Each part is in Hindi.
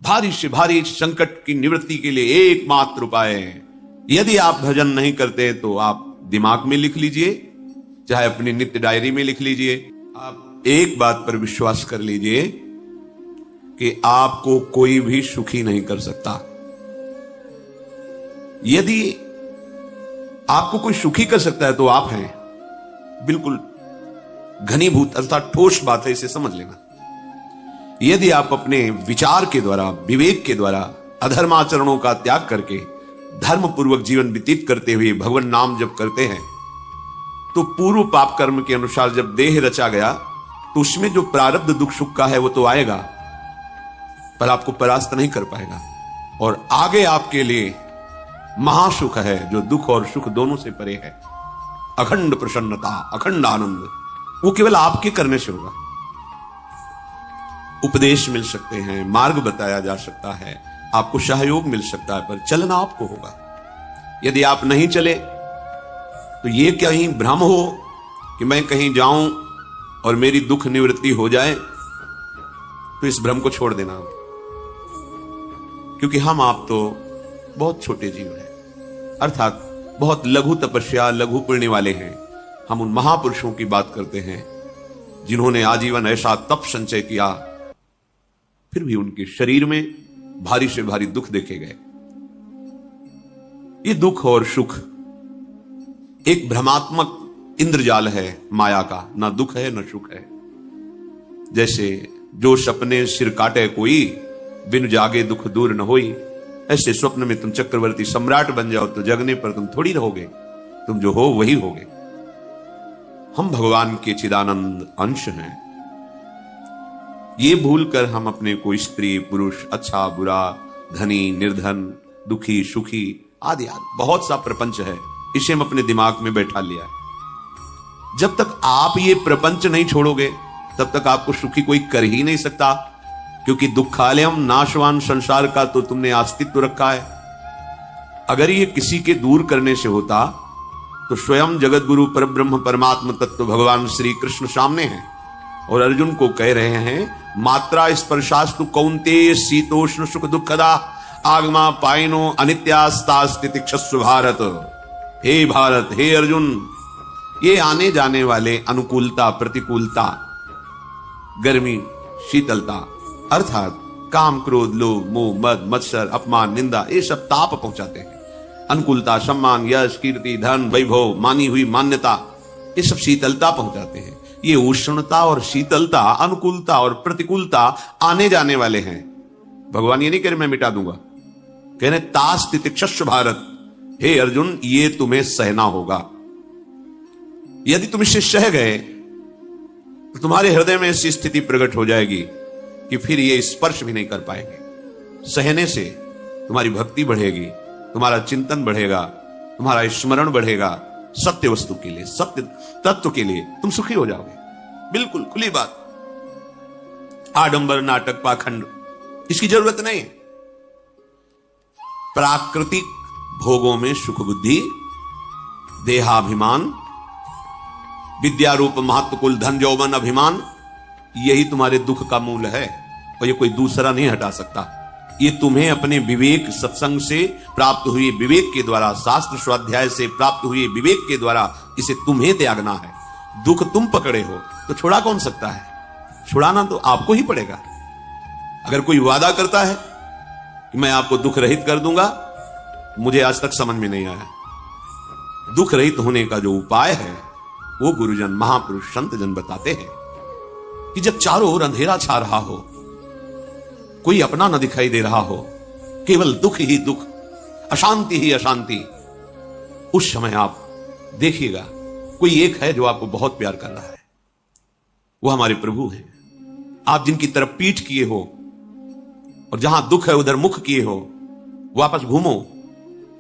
भारी से भारी संकट की निवृत्ति के लिए एकमात्र उपाय है। यदि आप भजन नहीं करते तो आप दिमाग में लिख लीजिए, चाहे अपनी नित्य डायरी में लिख लीजिए। आप एक बात पर विश्वास कर लीजिए कि आपको कोई भी सुखी नहीं कर सकता। यदि आपको कोई सुखी कर सकता है तो आप हैं। बिल्कुल घनीभूत अर्थात ठोस बात है, इसे समझ लेना। यदि आप अपने विचार के द्वारा, विवेक के द्वारा अधर्माचरणों का त्याग करके धर्म पूर्वक जीवन व्यतीत करते हुए भगवान नाम जप करते हैं तो पूर्व पाप कर्म के अनुसार जब देह रचा गया तो उसमें जो प्रारब्ध दुख सुख का है वो तो आएगा, पर आपको परास्त नहीं कर पाएगा। और आगे आपके लिए महासुख है जो दुख और सुख दोनों से परे है। अखंड प्रसन्नता, अखंड आनंद, वो केवल आपके करने से होगा। उपदेश मिल सकते हैं, मार्ग बताया जा सकता है, आपको सहयोग मिल सकता है, पर चलना आपको होगा। यदि आप नहीं चले तो ये कहीं भ्रम हो कि मैं कहीं जाऊं और मेरी दुख निवृत्ति हो जाए, तो इस भ्रम को छोड़ देना। क्योंकि हम आप तो बहुत छोटे जीव हैं, अर्थात बहुत लघु तपस्या, लघु पुण्य वाले हैं। हम उन महापुरुषों की बात करते हैं जिन्होंने आजीवन ऐसा तप संचय किया, फिर भी उनके शरीर में भारी से भारी दुख देखे गए। ये दुख और सुख एक भ्रमात्मक इंद्रजाल है माया का, ना दुख है ना सुख है। जैसे जो सपने सिर काटे कोई, बिन जागे दुख दूर न होई, ऐसे स्वप्न में तुम चक्रवर्ती सम्राट बन जाओ तो जगने पर तुम थोड़ी रहोगे, तुम जो हो वही होगे। हम भगवान के चिदानंद अंश हैं। ये भूलकर हम अपने को स्त्री पुरुष, अच्छा बुरा, धनी निर्धन, दुखी सुखी आदि आदि बहुत सा प्रपंच है, इसे हम अपने दिमाग में बैठा लिया है। जब तक आप ये प्रपंच नहीं छोड़ोगे तब तक आपको सुखी कोई कर ही नहीं सकता, क्योंकि दुखालयम नाशवान संसार का तो तुमने अस्तित्व रखा है। अगर ये किसी के दूर करने से होता तो स्वयं जगत गुरु परब्रह्म परमात्मा तत्व भगवान श्री कृष्ण सामने हैं और अर्जुन को कह रहे हैं, मात्रा स्पर्शास्तु कौन्तेय शीतोष्ण सुख दुखदा आगमा पायनो अनित्यास्तास्ति तिक्षस्व भारत। हे भारत, हे अर्जुन, ये आने जाने वाले अनुकूलता प्रतिकूलता, गर्मी शीतलता, अर्थात काम क्रोध लोभ मोह मद मत्सर अपमान निंदा, ये सब ताप पहुंचाते हैं। अनुकूलता सम्मान यश कीर्ति धन वैभव मानी हुई मान्यता, ये सब शीतलता पहुंचाते हैं। ये उष्णता और शीतलता, अनुकूलता और प्रतिकूलता आने जाने वाले हैं। भगवान ये नहीं कह रहे मैं मिटा दूंगा, कह रहे तास्ति तिक्षस्व भारत। हे अर्जुन, ये तुम्हें सहना होगा। यदि तुम इसे सह गए तो तुम्हारे हृदय में ऐसी स्थिति प्रकट हो जाएगी कि फिर ये स्पर्श भी नहीं कर पाएंगे। सहने से तुम्हारी भक्ति बढ़ेगी, तुम्हारा चिंतन बढ़ेगा, तुम्हारा स्मरण बढ़ेगा, सत्य वस्तु के लिए, सत्य तत्व के लिए तुम सुखी हो जाओगे। बिल्कुल खुली बात। आडंबर नाटक पाखंड इसकी जरूरत नहीं। प्राकृतिक भोगों में सुख बुद्धि, देहाभिमान, विद्या रूप महत्व कुल धन यौवन अभिमान, यही तुम्हारे दुख का मूल है और ये कोई दूसरा नहीं हटा सकता। ये तुम्हें अपने विवेक सत्संग से प्राप्त हुए विवेक के द्वारा, शास्त्र स्वाध्याय से प्राप्त हुए विवेक के द्वारा इसे तुम्हें त्यागना है। दुख तुम पकड़े हो तो छुड़ा कौन सकता है? छुड़ाना तो आपको ही पड़ेगा। अगर कोई वादा करता है कि मैं आपको दुख रहित कर दूंगा, मुझे आज तक समझ में नहीं आया। दुख रहित होने का जो उपाय है वो गुरुजन महापुरुष संत जन बताते हैं कि जब चारों ओर अंधेरा छा रहा हो, कोई अपना न दिखाई दे रहा हो, केवल दुख ही दुख, अशांति ही अशांति, उस समय आप देखिएगा कोई एक है जो आपको बहुत प्यार कर रहा है। वो हमारे प्रभु हैं। आप जिनकी तरफ पीठ किए हो और जहां दुख है उधर मुख किए हो, वापस घूमो,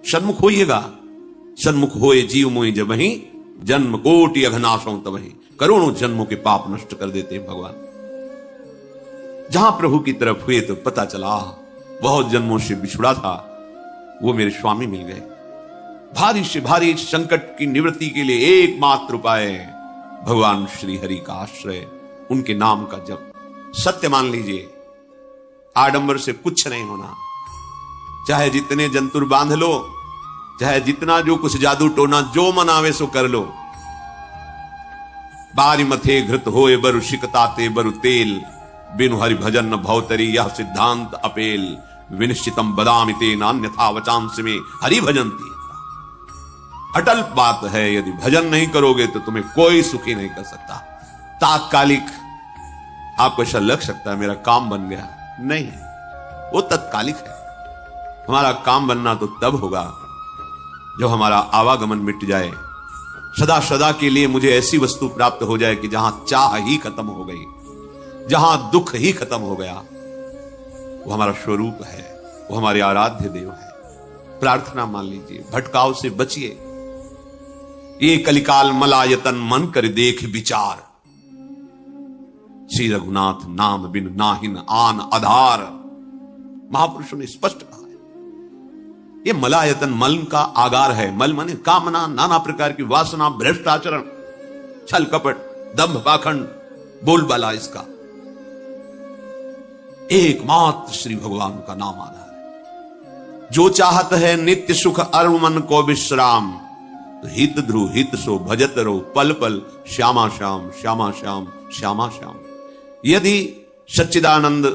सन्मुख होइएगा। सन्मुख होए जीव मोहि जब वही, जन्म कोटि अघनाशों तब वही। करोड़ों जन्मों के पाप नष्ट कर देते हैं भगवान। जहां प्रभु की तरफ हुए तो पता चला बहुत जन्मों से बिछुड़ा था, वो मेरे स्वामी मिल गए। भारी से भारी संकट की निवृत्ति के लिए एकमात्र उपाय है भगवान श्री हरि का आश्रय, उनके नाम का जप। सत्य मान लीजिए, आडंबर से कुछ नहीं होना। चाहे जितने जंतुर बांध लो, चाहे जितना जो कुछ जादू टोना जो मनावे सो कर लो। बारी मथे घृत होए बरु शिकताते बरु तेल, बिनु हरि भजन न भवतरी यह सिद्धांत अपेल। विनिश्चितम बदामिते नान्यथा वचांस में हरि भजंती। अटल बात है, यदि भजन नहीं करोगे तो तुम्हें कोई सुखी नहीं कर सकता। तात्कालिक आपको ऐसा लग सकता है मेरा काम बन गया, नहीं, वो तत्कालिक है। हमारा काम बनना तो तब होगा जब हमारा आवागमन मिट जाए, सदा सदा के लिए मुझे ऐसी वस्तु प्राप्त हो जाए कि जहां चाह ही खत्म हो गई, जहां दुख ही खत्म हो गया। वो हमारा स्वरूप है, वो हमारे आराध्य देव है। प्रार्थना मान लीजिए, भटकाव से बचिए। ये कलिकाल मलायतन मन कर देख विचार, श्री रघुनाथ नाम बिन नाहिन आन आधार। महापुरुषों ने स्पष्ट कहा है, ये मलायतन मल का आगार है। मल माने कामना, नाना प्रकार की वासना, भ्रष्ट आचरण, छल कपट, दंभ पाखंड, बोलबाला, इसका एकमात्र श्री भगवान का नाम आधार है। जो चाहत है नित्य सुख अरुण मन को विश्राम, तो हित ध्रुव हित सो भजत रो पल पल श्यामा श्याम श्यामा श्याम श्यामा श्याम। यदि सच्चिदानंद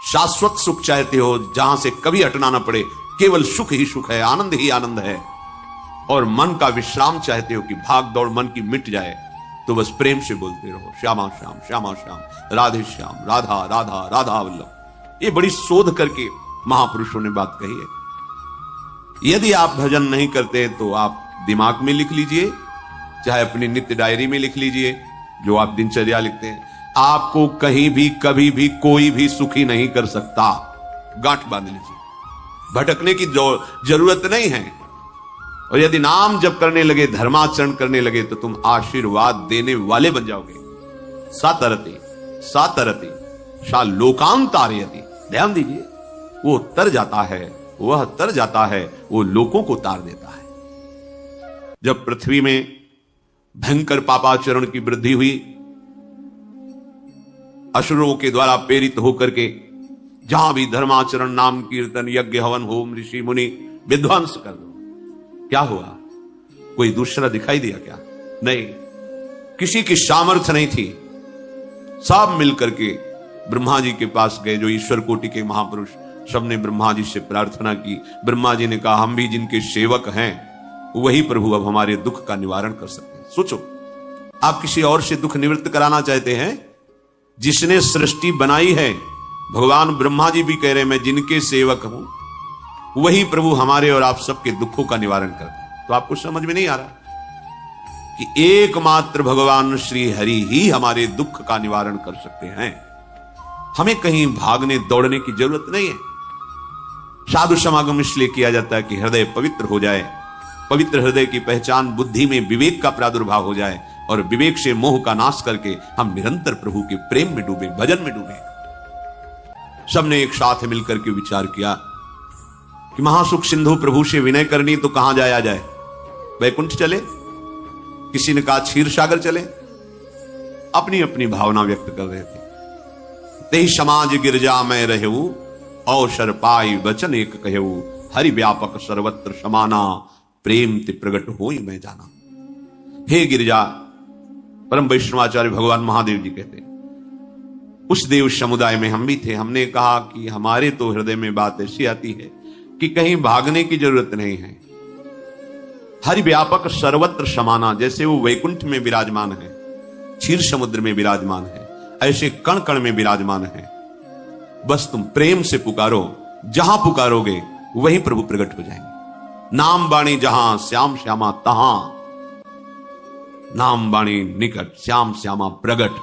शाश्वत सुख चाहते हो, जहां से कभी हटना ना पड़े, केवल सुख ही सुख है, आनंद ही आनंद है, और मन का विश्राम चाहते हो कि भाग दौड़ मन की मिट जाए, तो बस प्रेम से बोलते रहो श्यामा श्याम श्यामा श्याम, राधे श्याम, राधा राधा राधा वल्लभ। ये बड़ी शोध करके महापुरुषों ने बात कही है। यदि आप भजन नहीं करते तो आप दिमाग में लिख लीजिए, चाहे अपनी नित्य डायरी में लिख लीजिए, जो आप दिनचर्या लिखते हैं। आपको कहीं भी कभी भी कोई भी सुखी नहीं कर सकता। गांठ बांध लीजिए, भटकने की जरूरत नहीं है। और यदि नाम जप करने लगे, धर्माचरण करने लगे, तो तुम आशीर्वाद देने वाले बन जाओगे। सातरति सातरति सा लोकांतारयति। ध्यान दीजिए, वो तर जाता है, वह तर जाता है, वो लोकों को तार देता है। जब पृथ्वी में भयंकर पापाचरण की वृद्धि हुई, असुरों के द्वारा प्रेरित होकर के जहां भी धर्माचरण, नाम कीर्तन, यज्ञ, हवन, होम, ऋषि मुनि विध्वंस कर दो, क्या हुआ? कोई दूसरा दिखाई दिया क्या? नहीं, किसी की सामर्थ्य नहीं थी। सब मिलकर के ब्रह्मा जी के पास गए, जो ईश्वर कोटि के महापुरुष, सबने ब्रह्मा जी से प्रार्थना की। ब्रह्मा जी ने कहा, हम भी जिनके सेवक हैं, वही प्रभु अब हमारे दुख का निवारण कर सकते हैं। सोचो, आप किसी और से दुख निवृत्त कराना चाहते हैं? जिसने सृष्टि बनाई है, भगवान ब्रह्मा जी भी कह रहे हैं, मैं जिनके सेवक हूं, वही प्रभु हमारे और आप सबके दुखों का निवारण करते हैं। तो आपको समझ में नहीं आ रहा कि एकमात्र भगवान श्री हरि ही हमारे दुख का निवारण कर सकते हैं। हमें कहीं भागने दौड़ने की जरूरत नहीं है। साधु समागम इसलिए किया जाता है कि हृदय पवित्र हो जाए। पवित्र हृदय की पहचान बुद्धि में विवेक का प्रादुर्भाव हो जाए, और विवेक से मोह का नाश करके हम निरंतर प्रभु के प्रेम में डूबे, भजन में डूबे। सबने एक साथ मिलकर के विचार किया कि महासुख सिंधु प्रभु से विनय करनी तो कहां जाया जाए? वैकुंठ चले, किसी ने कहा क्षीर सागर चले। अपनी अपनी भावना व्यक्त कर रहे थे। ते समाज गिरजा में रहू, अवसर पाई वचन एक कहू, हरि व्यापक सर्वत्र समाना, प्रेम ते प्रगट होई मैं जाना। हे गिरिजा, परम वैष्णवाचार्य भगवान महादेव जी कहते हैं, उस देव समुदाय में हम भी थे। हमने कहा कि हमारे तो हृदय में बात ऐसी आती है कि कहीं भागने की जरूरत नहीं है। हरि व्यापक सर्वत्र समाना, जैसे वो वैकुंठ में विराजमान है, क्षीर समुद्र में विराजमान है, ऐसे कण कण में विराजमान है। बस तुम प्रेम से पुकारो, जहां पुकारोगे वहीं प्रभु प्रकट हो जाएंगे। नाम बाणी जहां, श्याम श्यामा तहां। नाम बाणी निकट, श्याम श्यामा प्रगट।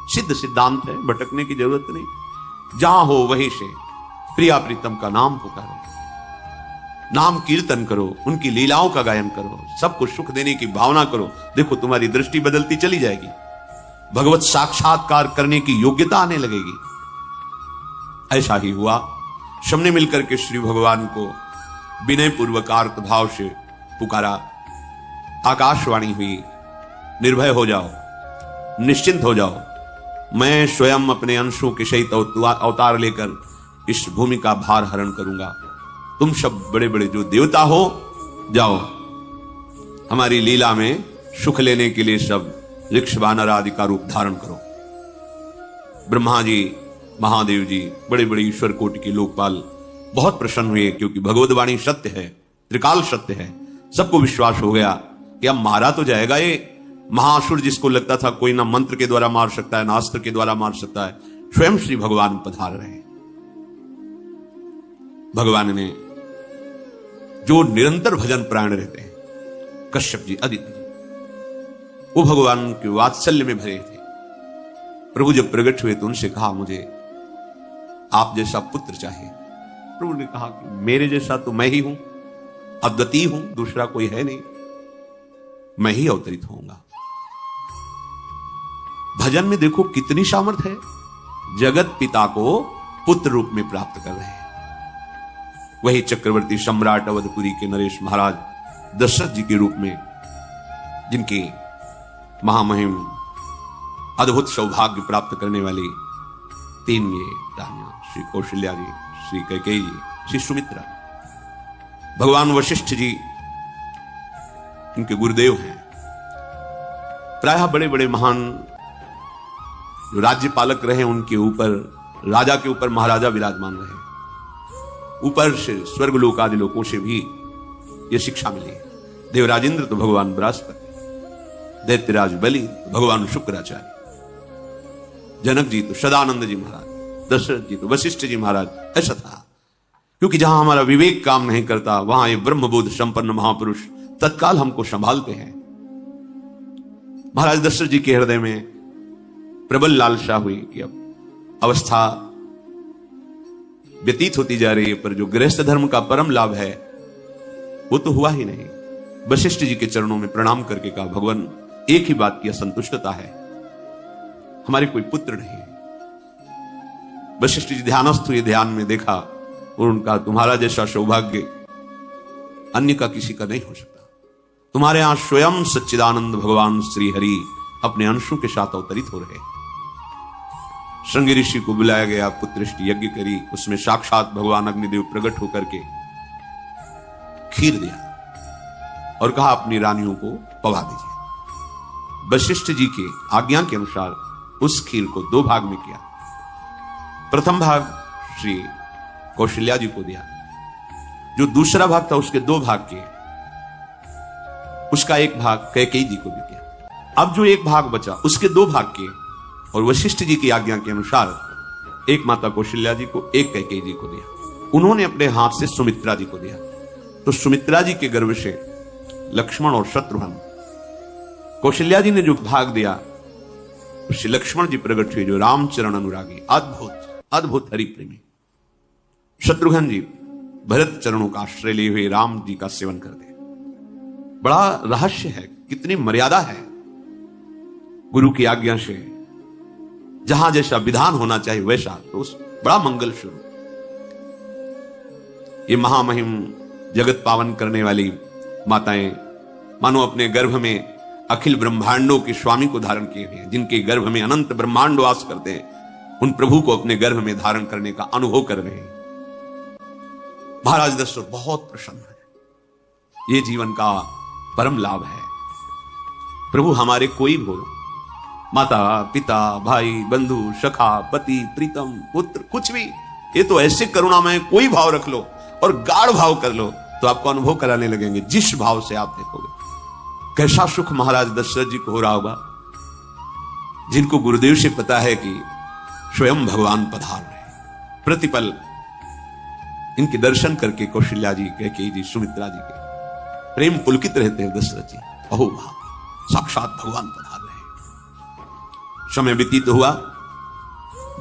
सिद्ध सिद्धांत है, भटकने की जरूरत नहीं। जहां हो वहीं से प्रिया प्रीतम का नाम पुकारो, नाम कीर्तन करो, उनकी लीलाओं का गायन करो, सबको सुख देने की भावना करो। देखो तुम्हारी दृष्टि बदलती चली जाएगी, भगवत साक्षात्कार करने की योग्यता आने लगेगी। ऐसा ही हुआ। सबने मिलकर के श्री भगवान को विनय पूर्वक आर्त भाव से पुकारा। आकाशवाणी हुई, निर्भय हो जाओ, निश्चिंत हो जाओ, मैं स्वयं अपने अंशों के सहित अवतार लेकर इस भूमि का भार हरण करूंगा। तुम सब बड़े बड़े जो देवता हो, जाओ हमारी लीला में सुख लेने के लिए सब ऋक्ष वानर आदि का रूप धारण करो। ब्रह्मा जी, महादेव जी, बड़े बड़े ईश्वर कोटि के लोकपाल बहुत प्रसन्न हुए, क्योंकि भगवत वाणी सत्य है, त्रिकाल सत्य है। सबको विश्वास हो गया कि अब मारा तो जाएगा ये महासुर, जिसको लगता था कोई ना मंत्र के द्वारा मार सकता है ना अस्त्र के द्वारा मार सकता है। स्वयं श्री भगवान पधार रहे। भगवान ने जो निरंतर भजन प्राण रहते हैं, कश्यप जी, अदिति जी, वो भगवान के वात्सल्य में भरे थे। प्रभु जब प्रकट हुए तो उनसे कहा, मुझे आप जैसा पुत्र चाहिए। प्रभु ने कहा कि मेरे जैसा तो मैं ही हूं, अद्वितीय हूं, दूसरा कोई है नहीं, मैं ही अवतरित होऊंगा। भजन में देखो कितनी सामर्थ्य है। जगत पिता को पुत्र रूप में प्राप्त कर रहे हैं। वही चक्रवर्ती सम्राट अवधपुरी के नरेश महाराज दशरथ जी के रूप में, जिनके महामहिम अद्भुत सौभाग्य प्राप्त करने वाली 3 ये रानियां, श्री कौशल्या जी, श्री कैकेयी जी, श्री सुमित्रा, भगवान वशिष्ठ जी इनके गुरुदेव हैं। प्रायः बड़े बड़े महान जो राज्य पालक रहे, उनके ऊपर, राजा के ऊपर महाराजा विराजमान रहे। ऊपर से स्वर्गलोक आदि लोकों से भी यह शिक्षा मिली। देवराजेंद्र तो भगवान बृहस्पति, दैत्यराज बलि तो भगवान शुक्राचार्य, जनक जी तो सदानंद जी महाराज, दशरथ जी तो वशिष्ठ जी महाराज। ऐसा था, क्योंकि जहां हमारा विवेक काम नहीं करता, वहां ये ब्रह्मबोध संपन्न महापुरुष तत्काल हमको संभालते हैं। महाराज दशरथ जी के हृदय में प्रबल लालसा हुई कि अब अवस्था व्यतीत होती जा रही है, पर जो गृहस्थ धर्म का परम लाभ है वो तो हुआ ही नहीं। वशिष्ठ जी के चरणों में प्रणाम करके कहा, भगवान एक ही बात की असंतुष्टता है, हमारे कोई पुत्र नहीं है। वशिष्ठ जी ध्यानस्थ हुए, ध्यान में देखा और उनका, तुम्हारा जैसा सौभाग्य अन्य का किसी का नहीं हो सकता। तुम्हारे यहां स्वयं सच्चिदानंद भगवान श्री हरि अपने अंशों के साथ अवतरित हो रहे। श्रृंगी ऋषि को बुलाया गया, पुत्रष्टि यज्ञ करी, उसमें साक्षात भगवान अग्निदेव प्रकट होकर के खीर दिया और कहा अपनी रानियों को पवा दीजिए। वशिष्ठ जी के आज्ञा के अनुसार उस खीर को 2 भाग में किया। प्रथम भाग श्री कौशल्या जी को दिया, जो दूसरा भाग था उसके 2 भाग किए, उसका 1 भाग कैकेयी जी को भी दिया। अब जो 1 भाग बचा उसके 2 भाग किए और वशिष्ठ जी की आज्ञा के अनुसार एक माता कौशल्या जी को, एक कैकेयी जी को दिया। उन्होंने अपने हाथ से सुमित्रा जी को दिया। तो सुमित्रा जी के गर्भ से लक्ष्मण और शत्रुघ्न, कौशल्या जी ने जो भाग दिया उससे लक्ष्मण जी प्रकट हुए, जो रामचरण अनुरागी, अद्भुत अद्भुत हरि प्रेमी। शत्रुघ्न जी भरत चरणों का आश्रय लिए हुए राम जी का सेवन करते। बड़ा रहस्य है, कितनी मर्यादा है। गुरु की आज्ञा से जहां जैसा विधान होना चाहिए वैसा, तो बड़ा मंगल स्वरूप। ये महामहिम जगत पावन करने वाली माताएं मानो अपने गर्भ में अखिल ब्रह्मांडों के स्वामी को धारण किए हुए हैं, जिनके गर्भ में अनंत ब्रह्मांड वास करते हैं, उन प्रभु को अपने गर्भ में धारण करने का अनुभव कर रहे हैं। महाराज दशरथ बहुत प्रसन्न है। ये जीवन का परम लाभ है। प्रभु हमारे कोई भूल, माता पिता भाई बंधु सखा पति प्रीतम पुत्र कुछ भी, ये तो ऐसे करुणामय कोई भाव रख लो और गाढ़ भाव कर लो तो आपको अनुभव कराने लगेंगे। जिस भाव से आप देखोगे कैसा सुख महाराज दशरथ जी को हो रहा होगा, जिनको गुरुदेव से पता है कि स्वयं भगवान पधार रहे। प्रतिपल इनके दर्शन करके कौशल्या जी, कैकेयी जी, सुमित्रा जी के प्रेम पुलकित रहते हैं। दशरथ जी, अहो भाव, साक्षात भगवान पधार रहे। समय व्यतीत हुआ,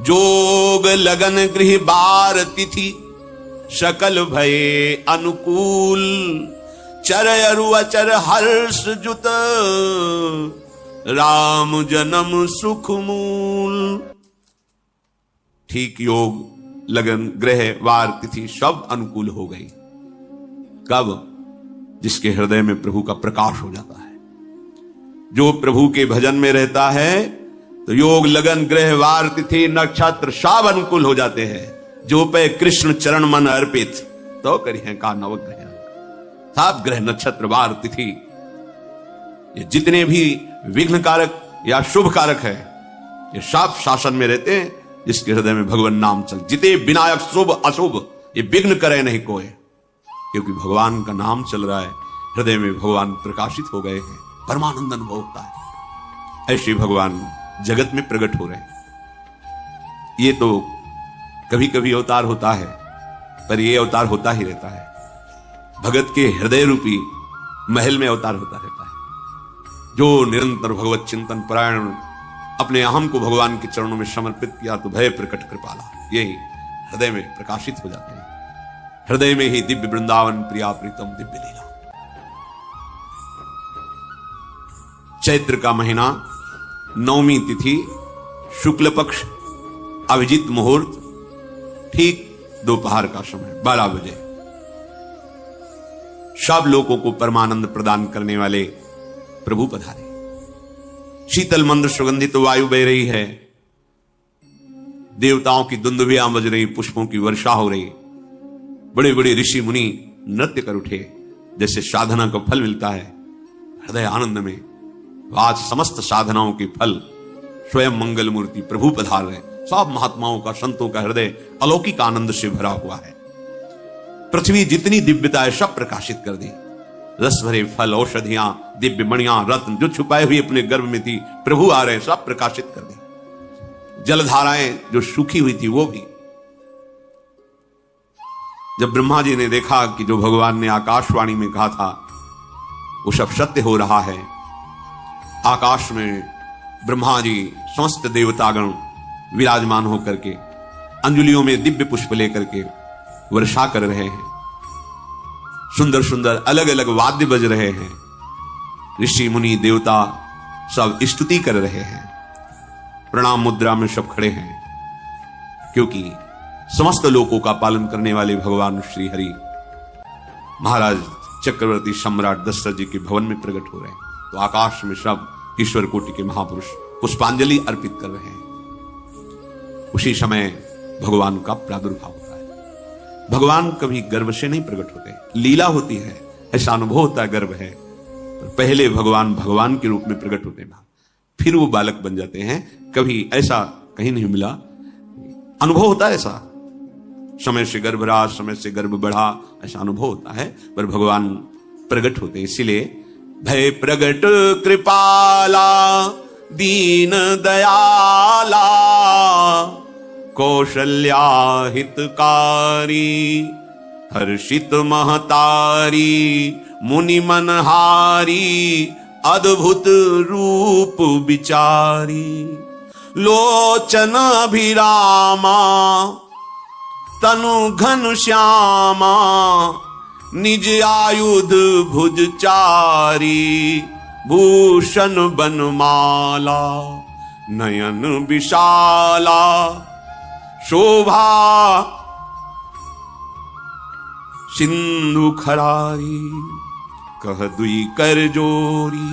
जोग लगन गृह बार तिथि सकल भये अनुकूल, चर अरु अचर हर्ष जुत राम जन्म सुख मूल। ठीक योग लगन ग्रह वार तिथि सब अनुकूल हो गई। कब? जिसके हृदय में प्रभु का प्रकाश हो जाता है। जो प्रभु के भजन में रहता है तो योग लगन ग्रह वार तिथि नक्षत्र सब अनुकूल हो जाते हैं। जो पे कृष्ण चरण मन अर्पित तो करिए का नवग्रह। सब ग्रह नक्षत्र वार तिथि ये जितने भी विघ्न कारक या शुभ कारक है ये सब शासन में रहते हैं। जिसके हृदय में भगवान नाम चल जिते विनायक शुभ अशुभ ये विघ्न करे नहीं कोई, क्योंकि भगवान का नाम चल रहा है, हृदय में भगवान प्रकाशित हो गए हैं, परमानंद अनुभव होता है। ऐसे भगवान जगत में प्रकट हो रहे हैं। ये तो कभी कभी अवतार होता है, पर ये अवतार होता ही रहता है। भगत के हृदय रूपी महल में अवतार होता रहता है। जो निरंतर भगवत चिंतन परायण अपने अहम को भगवान के चरणों में समर्पित किया तो भय प्रकट कृपाला यही हृदय में प्रकाशित हो जाते हैं। हृदय में ही दिव्य वृंदावन प्रिया प्रीतम दिव्य लीला। चैत्र का महीना, नवमी तिथि, शुक्ल पक्ष, अभिजीत मुहूर्त, ठीक दोपहर का समय 12 बजे। सब लोगों को परमानंद प्रदान करने वाले प्रभु पधारे। शीतल मंद सुगंधित वायु बह रही है, देवताओं की दुंदुभियां बज रही, पुष्पों की वर्षा हो रही, बड़े बड़े ऋषि मुनि नृत्य कर उठे, जैसे साधना का फल मिलता है। हृदय आनंद में आज समस्त साधनाओं के फल स्वयं मंगल मूर्ति प्रभु पधार रहे। सब महात्माओं का, संतों का हृदय अलौकिक आनंद से भरा हुआ है। पृथ्वी जितनी दिव्यता है सब प्रकाशित कर दी। रस भरे फल, औषधियां, दिव्य मणियां, रत्न जो छुपाए हुए अपने गर्भ में थी, प्रभु आ रहे, सब प्रकाशित कर दी। जलधाराएं जो सूखी हुई थी वो भी। जब ब्रह्मा जी ने देखा कि जो भगवान ने आकाशवाणी में कहा था वो सब सत्य हो रहा है, आकाश में ब्रह्मा जी समस्त देवतागण विराजमान होकर के अंजलियों में दिव्य पुष्प लेकर के वर्षा कर रहे हैं। सुंदर सुंदर अलग अलग वाद्य बज रहे हैं। ऋषि मुनि देवता सब स्तुति कर रहे हैं। प्रणाम मुद्रा में सब खड़े हैं, क्योंकि समस्त लोकों का पालन करने वाले भगवान श्री हरि महाराज चक्रवर्ती सम्राट दशरथ जी के भवन में प्रकट हो रहे हैं। तो आकाश में सब ईश्वर कोटि के महापुरुष पुष्पांजलि अर्पित कर रहे हैं। उसी समय भगवान का प्रादुर्भाव होता है। भगवान कभी गर्भ से नहीं प्रकट होते, लीला होती है, ऐसा अनुभव होता है गर्भ है। पर पहले भगवान भगवान के रूप में प्रकट होते हैं, फिर वो बालक बन जाते हैं। कभी ऐसा कहीं नहीं मिला, अनुभव होता है ऐसा। समय से गर्भ रहा, समय से गर्भ बढ़ा, ऐसा अनुभव होता है। पर भगवान प्रकट होते हैं, इसीलिए भय प्रगट कृपाला दीन दयाला कौशल्या हितकारी हर्षित महतारी मुनि मनहारी अद्भुत रूप विचारी लोचन अभिरामा तनु घन श्यामा निज आयुध भुज चारी भूषण बनमाला नयन विशाला शोभा सिंधु खरारी कह दुई कर जोरी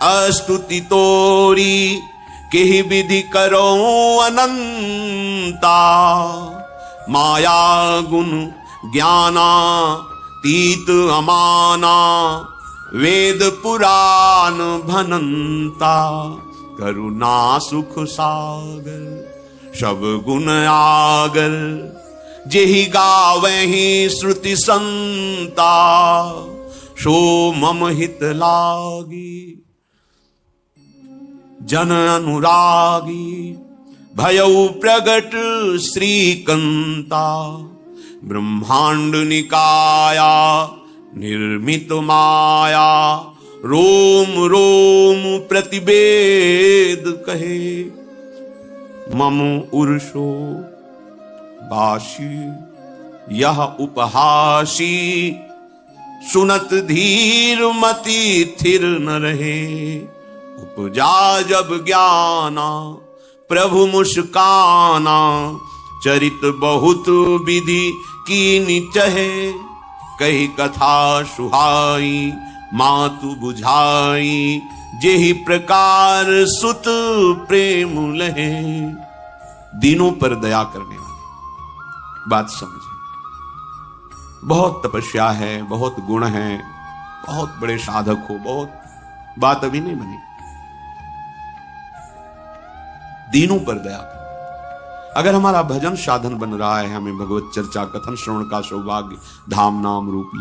अस्तुति तोरी केहि विधि करो अनंता माया गुण ज्ञाना तीत अमाना वेद पुराण भनंता करुणा सुख सागर सब गुण आगर जेहि गावहि श्रुति संता सो मम हित लागी जन अनुरागी भयउ प्रगट श्रीकंता ब्रह्मांड निकाया निर्मित माया रोम रोम प्रतिवेद कहे मम उर्षो बाशी यह उपहासी सुनत धीर मति थिर न रहे उपजा जब ज्ञाना प्रभु मुस्काना चरित बहुत विधि कीनी चहे कही कथा सुहाई मातु बुझाई जेहि प्रकार सुत प्रेम लहे, दीनों पर दया करने वाले। बात समझे, बहुत तपस्या है, बहुत गुण है, बहुत बड़े साधक हो, बहुत बात अभी नहीं बनी। दीनों पर दया कर। अगर हमारा भजन साधन बन रहा है, हमें भगवत चर्चा कथन श्रवण का सौभाग्य धाम नाम रूप